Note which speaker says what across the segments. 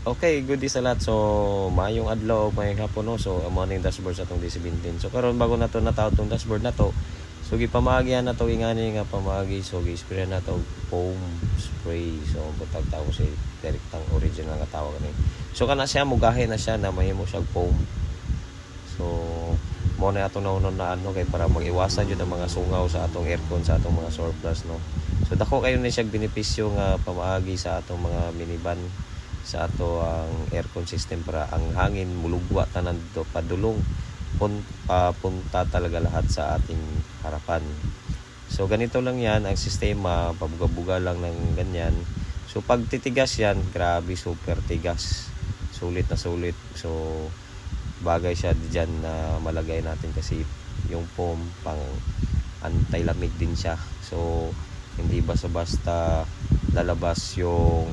Speaker 1: Okay, good day sa lahat. So, maayong adlaw o maayong hapon no. So, amo ning dashboard sa atong D17. So, karon bago nato natawag tong dashboard na to, so gipamagihan na to ingani nga pamagi. So, gi-spray na to foam spray. So, butag tawag si direktang original nga tawag ni. So, kana siya mugahe na siya na mahimo siya foam. So, mo na atong naunon na ano kay para mag-iwasan jud ang mga sungaw sa atong aircon sa atong mga surplus no. So, dako kayo ni siya benepisyo nga pamaagi sa atong mga minivan sa ato ang aircon system para ang hangin mulugwa tanan dito padulong punta talaga lahat sa ating harapan. So ganito lang yan ang sistema, pabuga-buga lang ng ganyan. So pag titigas yan, grabe super tigas, sulit na sulit. So bagay siya diyan na malagay natin kasi yung foam pang anti-lamig din siya. So hindi basta-basta lalabas yung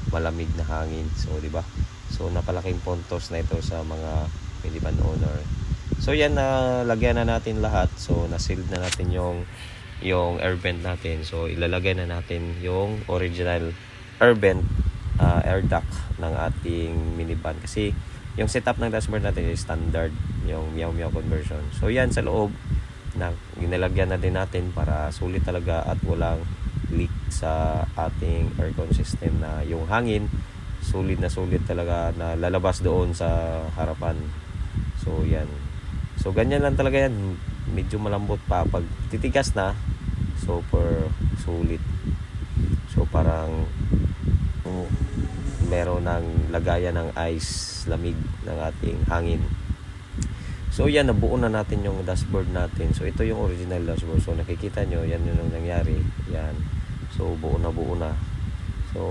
Speaker 1: malamig na hangin. So, di ba? So, napalaking puntos na ito sa mga minivan owner. So, yan na lagyan na natin lahat. So, na-sealed na natin yung air vent natin. So, ilalagay na natin yung original air vent, air duct ng ating minivan. Kasi, yung setup ng dashboard natin is standard, yung Meow Meow conversion. So, yan sa loob na ginalagyan na din natin para sulit talaga at walang leak sa ating aircon system na yung hangin sulit na sulit talaga na lalabas doon sa harapan. So yan. So ganyan lang talaga yan. Medyo malambot pa pag titigas na super sulit. So parang meron ng lagayan ng ice lamig ng ating hangin. So yan, nabuo na natin yung dashboard natin. So ito yung original dashboard. So nakikita nyo, yan yung nangyari. Yan. So buo na. So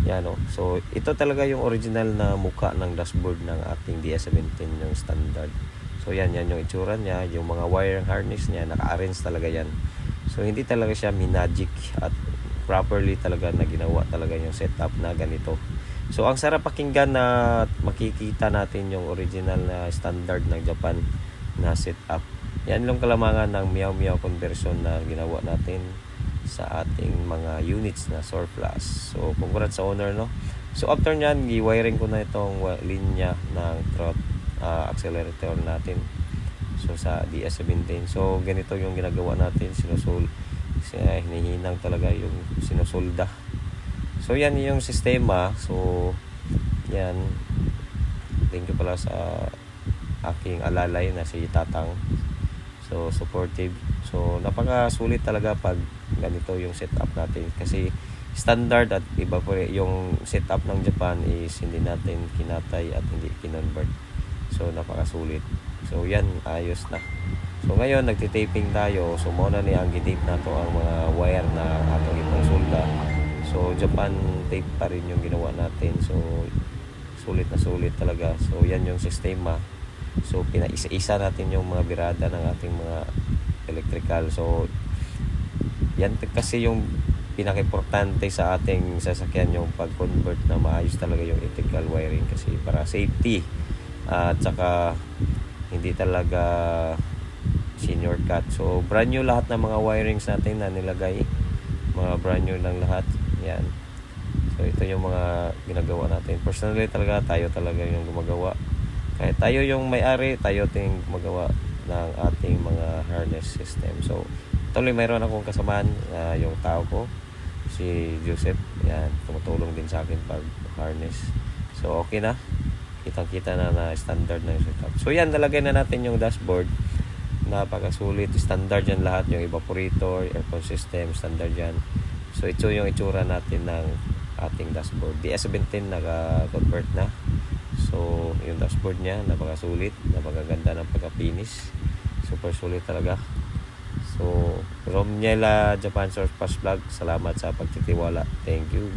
Speaker 1: yan o. So ito talaga yung original na muka ng dashboard ng ating DS17 yung standard. So yan yung itsura niya. Yung mga wire harness niya, naka-arrange talaga yan. So hindi talaga siya minagic at properly talaga na ginawa talaga yung setup na ganito. So ang sarap pakinggan na makikita natin yung original na standard ng Japan na setup. Yan lang kalamangan ng Meow Meow conversion na ginawa natin sa ating mga units na surplus. So congrats sa owner no. So after nyan, i-wiring ko na itong linya ng throttle accelerator natin. So sa DS17. So ganito yung ginagawa natin, hinihinang talaga yung sinusolda. So yan yung sistema. So yan, thank you pala sa aking alalay na si Tatang. So supportive. So napakasulit talaga pag ganito yung setup natin kasi standard at iba po yung setup ng Japan is hindi natin kinatay at hindi kinonvert. So napakasulit. So yan, ayos na. So ngayon nagtitaping tayo. So muna ni ang gitape na to ang mga wire na atong ipangsulda. So Japan tape pa rin yung ginawa natin. So sulit na sulit talaga. So yan yung sistema. So pinaisa-isa natin yung mga birada ng ating mga electrical. So yan kasi yung pinaka-importante sa ating sasakyan, yung pag-convert na maayos talaga yung electrical wiring kasi para safety at saka hindi talaga senior cut. So brand new lahat ng mga wirings natin na nilagay, mga brand new lang lahat yan. So ito yung mga ginagawa natin personally talaga, tayo talaga yung gumagawa. Kahit tayo yung may-ari, tayo ting gumagawa ng ating mga harness system. So tuloy mayroon akong kasamaan, yung tao ko si Joseph, yan, tumutulong din sa akin pag harness. So okay na, kitang-kita na standard na yung setup. So yan, nalagay na natin yung dashboard, napakasulit, standard yan lahat, yung evaporator, aircon system, standard yan. So ito yung itsura natin ng ating dashboard. DS17 naka-convert na. So yung dashboard niya, napakasulit, napakaganda ng pagka-finish, super sulit talaga. So Romniela Japan Source Pass Vlog, salamat sa pagtitiwala. Thank you.